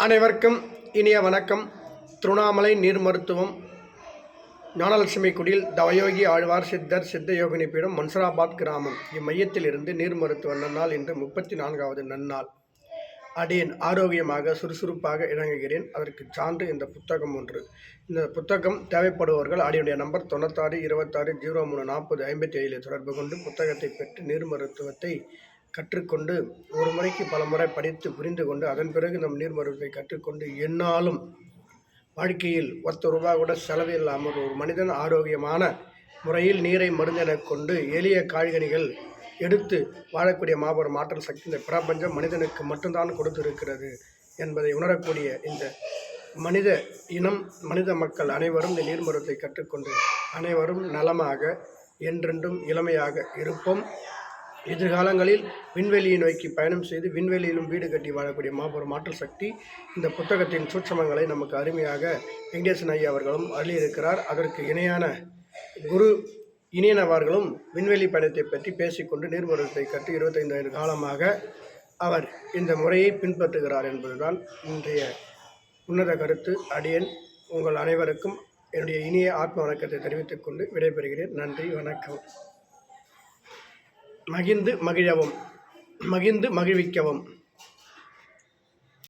அனைவருக்கும் இனிய வணக்கம். திருவண்ணாமலை நீர் மருத்துவம் ஞானலட்சுமி குடியில் தவயோகி ஆழ்வார் சித்தர் சித்த யோகினி பீடம் மன்சராபாத் கிராமம். இம்மையத்தில் இருந்து நீர் மருத்துவ நன்னாள் இன்று 34வது நன்னாள். அடியேன் ஆரோக்கியமாக சுறுசுறுப்பாக இறங்குகிறேன். அதற்கு சான்று இந்த புத்தகம் ஒன்று. இந்த புத்தகம் தேவைப்படுபவர்கள் அடியுடைய நம்பர் 96 26 03 40 57 தொடர்பு கொண்டு புத்தகத்தை பெற்று நீர் மருத்துவத்தை கற்றுக்கொண்டு ஒரு முறைக்கு பல முறை படித்து புரிந்து கொண்டு அதன் பிறகு நம் நீர் மருத்துவத்தை கற்றுக்கொண்டு எந்நாளும் வாழ்க்கையில் ₹10 கூட செலவில்லாமல் ஒரு மனிதன் ஆரோக்கியமான முறையில் நீரை மருந்தென கொண்டு எளிய காய்கனிகள் எடுத்து வாழக்கூடிய மாபெரும் ஆற்றல் சக்தி இந்த பிரபஞ்சம் மனிதனுக்கு மட்டும்தான் கொடுத்திருக்கிறது என்பதை உணரக்கூடிய இந்த மனித இனம் மனித மக்கள் அனைவரும் இந்த நீர் மருத்துவத்தை கற்றுக்கொண்டு அனைவரும் நலமாக என்றென்றும் இளமையாக இருப்போம். எதிர்காலங்களில் விண்வெளியை நோக்கி பயணம் செய்து விண்வெளியிலும் வீடு கட்டி வாழக்கூடிய மாபெரும் ஆற்றல் சக்தி இந்த புத்தகத்தின் சூட்சமங்களை நமக்கு அருமையாக வெங்கடேசன் ஐயா அவர்களும் அருளியிருக்கிறார். அதற்கு இணையான குரு இனியன் அவர்களும் விண்வெளி பயணத்தை பற்றி பேசிக்கொண்டு நீர்மருத்துவத்தை கற்று 25 ஆண்டு காலமாக அவர் இந்த முறையை பின்பற்றுகிறார் என்பதுதான் இன்றைய உன்னத கருத்து. அடியேன் உங்கள் அனைவருக்கும் என்னுடைய இனிய ஆத்ம வணக்கத்தை தெரிவித்துக் கொண்டு விடைபெறுகிறேன். நன்றி, வணக்கம். மகிழ்ந்து மகிழவும், மகிழ்ந்து மகிழ்விக்கவும்.